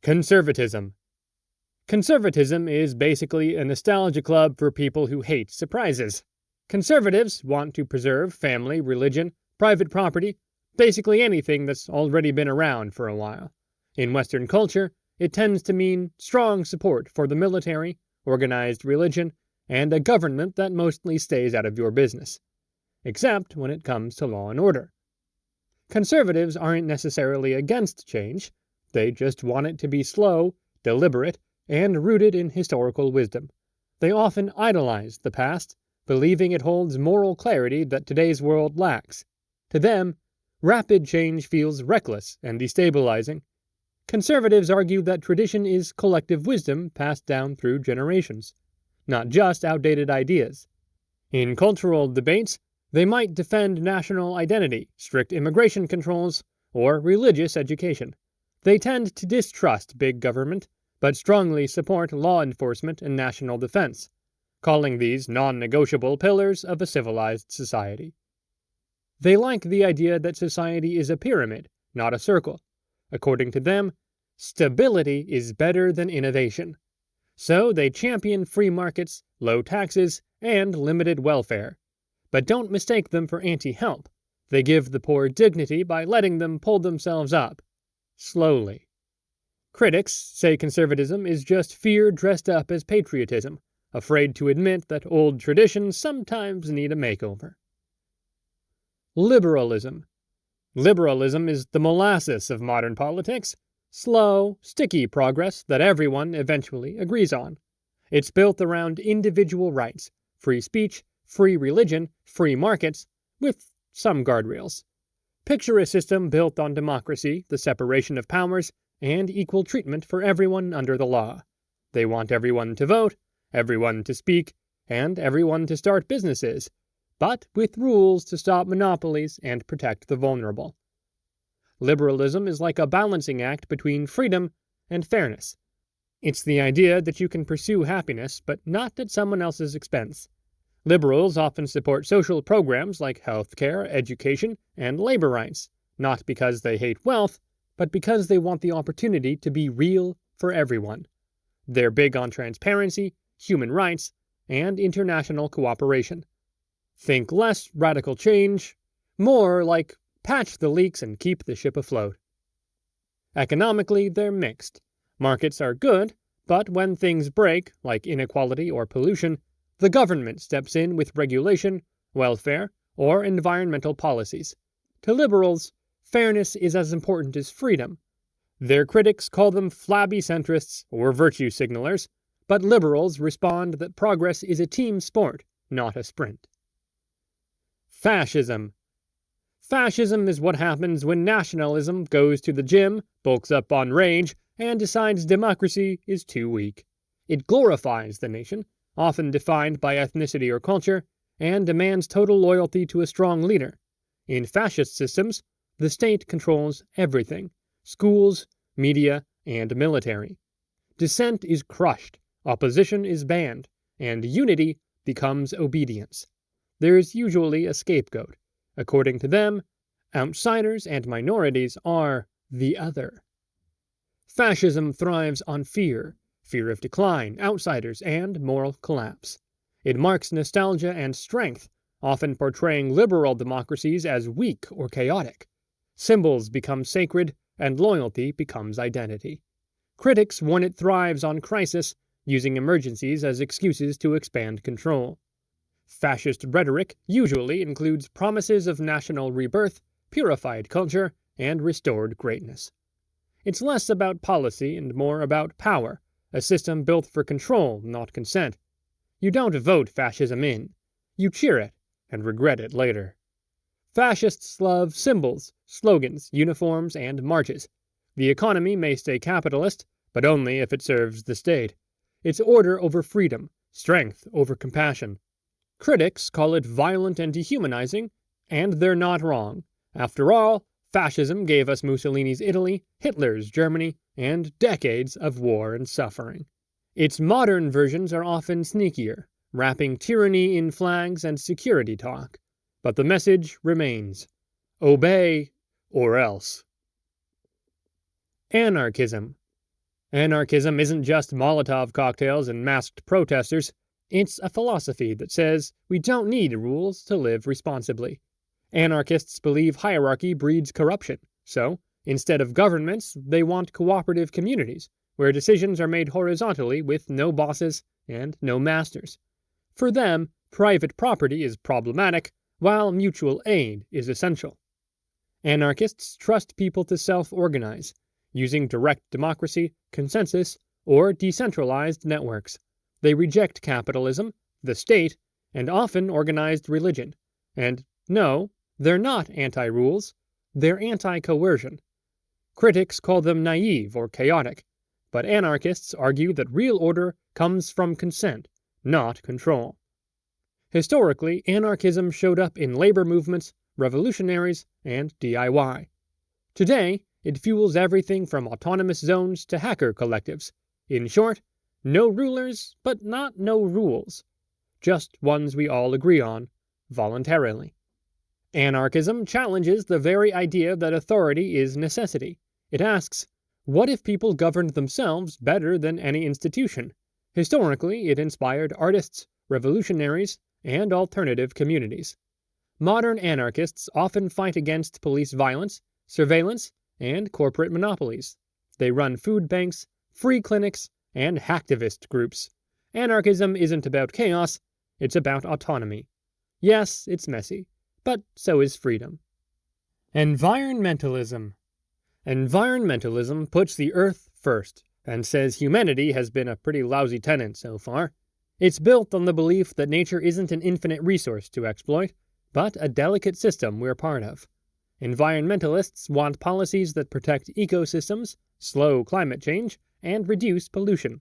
Conservatism. Conservatism is basically a nostalgia club for people who hate surprises. Conservatives want to preserve family, religion, private property, basically anything that's already been around for a while. In Western culture, it tends to mean strong support for the military, organized religion, and a government that mostly stays out of your business. Except when it comes to law and order. Conservatives aren't necessarily against change, they just want it to be slow, deliberate, and rooted in historical wisdom. They often idolize the past, believing it holds moral clarity that today's world lacks. To them, rapid change feels reckless and destabilizing. Conservatives argue that tradition is collective wisdom passed down through generations, not just outdated ideas. In cultural debates, they might defend national identity, strict immigration controls, or religious education. They tend to distrust big government, but strongly support law enforcement and national defense, calling these non-negotiable pillars of a civilized society. They like the idea that society is a pyramid, not a circle. According to them, stability is better than innovation. So they champion free markets, low taxes, and limited welfare. But don't mistake them for anti-help. They give the poor dignity by letting them pull themselves up. Slowly. Critics say conservatism is just fear dressed up as patriotism, afraid to admit that old traditions sometimes need a makeover. Liberalism. Liberalism is the molasses of modern politics, slow, sticky progress that everyone eventually agrees on. It's built around individual rights, free speech, free religion, free markets, with some guardrails. Picture a system built on democracy, the separation of powers, and equal treatment for everyone under the law. They want everyone to vote, everyone to speak, and everyone to start businesses, but with rules to stop monopolies and protect the vulnerable. Liberalism is like a balancing act between freedom and fairness. It's the idea that you can pursue happiness, but not at someone else's expense. Liberals often support social programs like healthcare, education, and labor rights, not because they hate wealth, but because they want the opportunity to be real for everyone. They're big on transparency, human rights, and international cooperation. Think less radical change, more like patch the leaks and keep the ship afloat. Economically, they're mixed. Markets are good, but when things break, like inequality or pollution, the government steps in with regulation, welfare, or environmental policies. To liberals, fairness is as important as freedom. Their critics call them flabby centrists or virtue signalers, but liberals respond that progress is a team sport, not a sprint. Fascism. Fascism is what happens when nationalism goes to the gym, bulks up on rage, and decides democracy is too weak. It glorifies the nation, often defined by ethnicity or culture, and demands total loyalty to a strong leader. In fascist systems, the state controls everything: schools, media, and military. Dissent is crushed, opposition is banned, and unity becomes obedience. There's usually a scapegoat. According to them, outsiders and minorities are the other. Fascism thrives on fear of decline, outsiders, and moral collapse. It marks nostalgia and strength, often portraying liberal democracies as weak or chaotic. Symbols become sacred, and loyalty becomes identity. Critics warn it thrives on crisis, using emergencies as excuses to expand control. Fascist rhetoric usually includes promises of national rebirth, purified culture, and restored greatness. It's less about policy and more about power, a system built for control, not consent. You don't vote fascism in. You cheer it, and regret it later. Fascists love symbols, slogans, uniforms, and marches. The economy may stay capitalist, but only if it serves the state. It's order over freedom, strength over compassion. Critics call it violent and dehumanizing, and they're not wrong. After all, fascism gave us Mussolini's Italy, Hitler's Germany, and decades of war and suffering. Its modern versions are often sneakier, wrapping tyranny in flags and security talk. But the message remains: obey or else. Anarchism. Anarchism isn't just Molotov cocktails and masked protesters. It's a philosophy that says we don't need rules to live responsibly. Anarchists believe hierarchy breeds corruption, so instead of governments, they want cooperative communities, where decisions are made horizontally with no bosses and no masters. For them, private property is problematic, while mutual aid is essential. Anarchists trust people to self-organize, using direct democracy, consensus, or decentralized networks. They reject capitalism, the state, and often organized religion. And no, they're not anti-rules, they're anti-coercion. Critics call them naive or chaotic, but anarchists argue that real order comes from consent, not control. Historically, anarchism showed up in labor movements, revolutionaries, and DIY. Today, it fuels everything from autonomous zones to hacker collectives. In short, no rulers, but not no rules. Just ones we all agree on, voluntarily. Anarchism challenges the very idea that authority is necessity. It asks, what if people governed themselves better than any institution? Historically, it inspired artists, revolutionaries, and alternative communities. Modern anarchists often fight against police violence, surveillance, and corporate monopolies. They run food banks, free clinics, and hacktivist groups. Anarchism isn't about chaos, it's about autonomy. Yes, it's messy, but so is freedom. Environmentalism. Environmentalism puts the earth first, and says humanity has been a pretty lousy tenant so far. It's built on the belief that nature isn't an infinite resource to exploit, but a delicate system we're part of. Environmentalists want policies that protect ecosystems, slow climate change, and reduce pollution.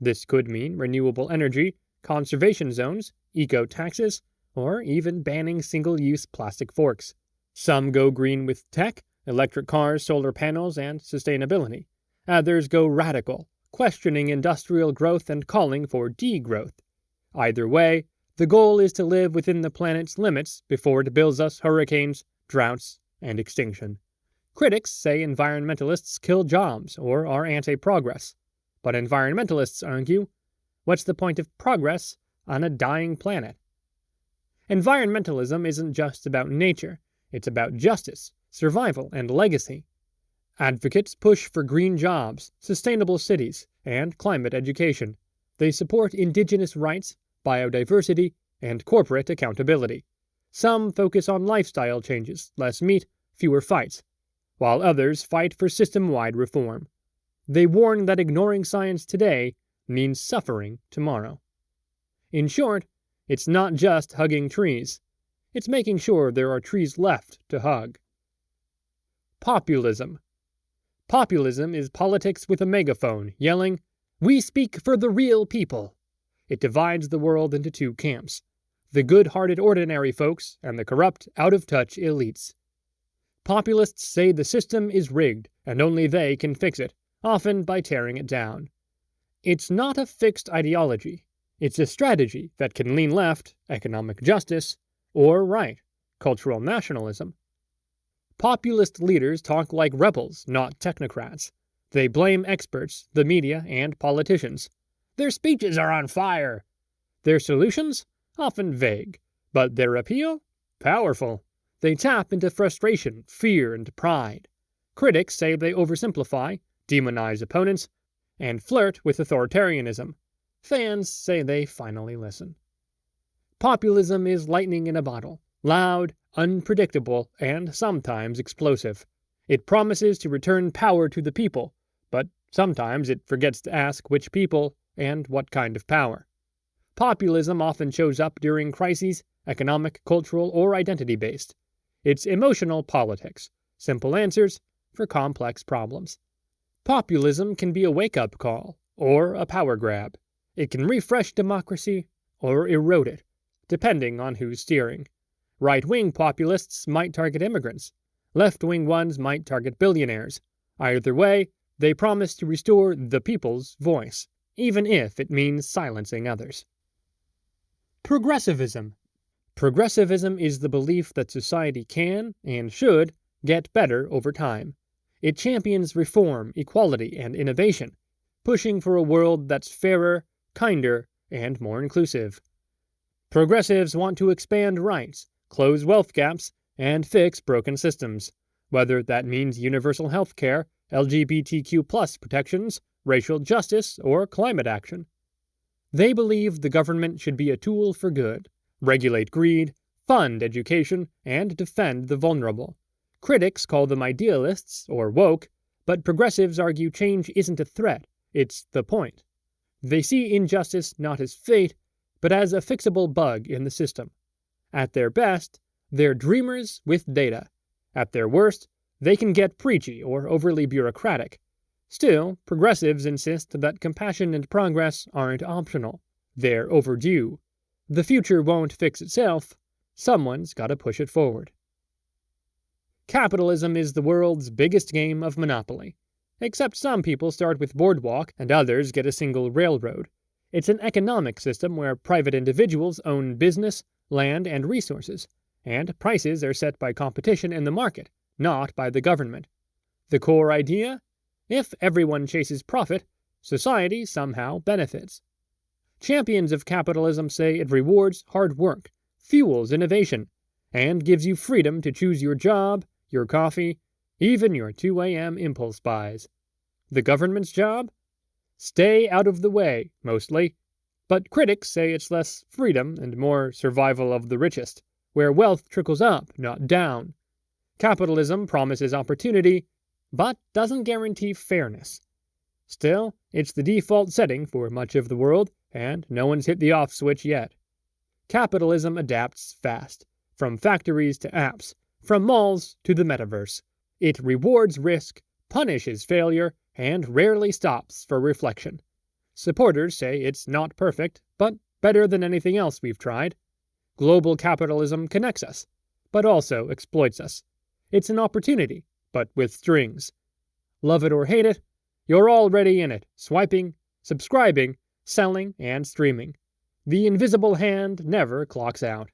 This could mean renewable energy, conservation zones, eco-taxes, or even banning single-use plastic forks. Some go green with tech, electric cars, solar panels, and sustainability. Others go radical, questioning industrial growth and calling for degrowth. Either way, the goal is to live within the planet's limits before it builds us hurricanes, droughts, and extinction. Critics say environmentalists kill jobs or are anti-progress. But environmentalists argue, what's the point of progress on a dying planet? Environmentalism isn't just about nature, it's about justice, survival, and legacy. Advocates push for green jobs, sustainable cities, and climate education. They support indigenous rights, biodiversity, and corporate accountability. Some focus on lifestyle changes, less meat, fewer fights, while others fight for system-wide reform. They warn that ignoring science today means suffering tomorrow. In short, it's not just hugging trees. It's making sure there are trees left to hug. Populism. Populism is politics with a megaphone, yelling, "We speak for the real people." It divides the world into two camps, the good-hearted ordinary folks and the corrupt, out-of-touch elites. Populists say the system is rigged, and only they can fix it, often by tearing it down. It's not a fixed ideology. It's a strategy that can lean left, economic justice, or right, cultural nationalism. Populist leaders talk like rebels, not technocrats. They blame experts, the media, and politicians. Their speeches are on fire. Their solutions? Often vague. But their appeal? Powerful. They tap into frustration, fear, and pride. Critics say they oversimplify, demonize opponents, and flirt with authoritarianism. Fans say they finally listen. Populism is lightning in a bottle, loud, unpredictable, and sometimes explosive. It promises to return power to the people, but sometimes it forgets to ask which people and what kind of power. Populism often shows up during crises, economic, cultural, or identity-based. It's emotional politics, simple answers for complex problems. Populism can be a wake-up call, or a power grab. It can refresh democracy, or erode it, depending on who's steering. Right-wing populists might target immigrants. Left-wing ones might target billionaires. Either way, they promise to restore the people's voice, even if it means silencing others. Progressivism. Progressivism is the belief that society can, and should, get better over time. It champions reform, equality, and innovation. pushing for a world that's fairer, kinder, and more inclusive. Progressives want to expand rights, close wealth gaps, and fix broken systems, whether that means universal health care, LGBTQ+ protections, racial justice, or climate action. They believe the government should be a tool for good, regulate greed, fund education, and defend the vulnerable. Critics call them idealists or woke, but progressives argue change isn't a threat, it's the point. They see injustice not as fate, but as a fixable bug in the system. At their best, they're dreamers with data. At their worst, they can get preachy or overly bureaucratic. Still, progressives insist that compassion and progress aren't optional. They're overdue. The future won't fix itself. Someone's gotta push it forward. Capitalism is the world's biggest game of Monopoly. Except some people start with Boardwalk and others get a single railroad. It's an economic system where private individuals own business, land, and resources, and prices are set by competition in the market, not by the government. The core idea? If everyone chases profit, society somehow benefits. Champions of capitalism say it rewards hard work, fuels innovation, and gives you freedom to choose your job, your coffee, even your 2 a.m. impulse buys. The government's job? Stay out of the way, mostly. But critics say it's less freedom and more survival of the richest, where wealth trickles up, not down. Capitalism promises opportunity, but doesn't guarantee fairness. Still, it's the default setting for much of the world, and no one's hit the off switch yet. Capitalism adapts fast, from factories to apps, from malls to the metaverse. It rewards risk, punishes failure, and rarely stops for reflection. Supporters say it's not perfect, but better than anything else we've tried. Global capitalism connects us, but also exploits us. It's an opportunity, but with strings. Love it or hate it, you're already in it, swiping, subscribing, selling, and streaming. The invisible hand never clocks out.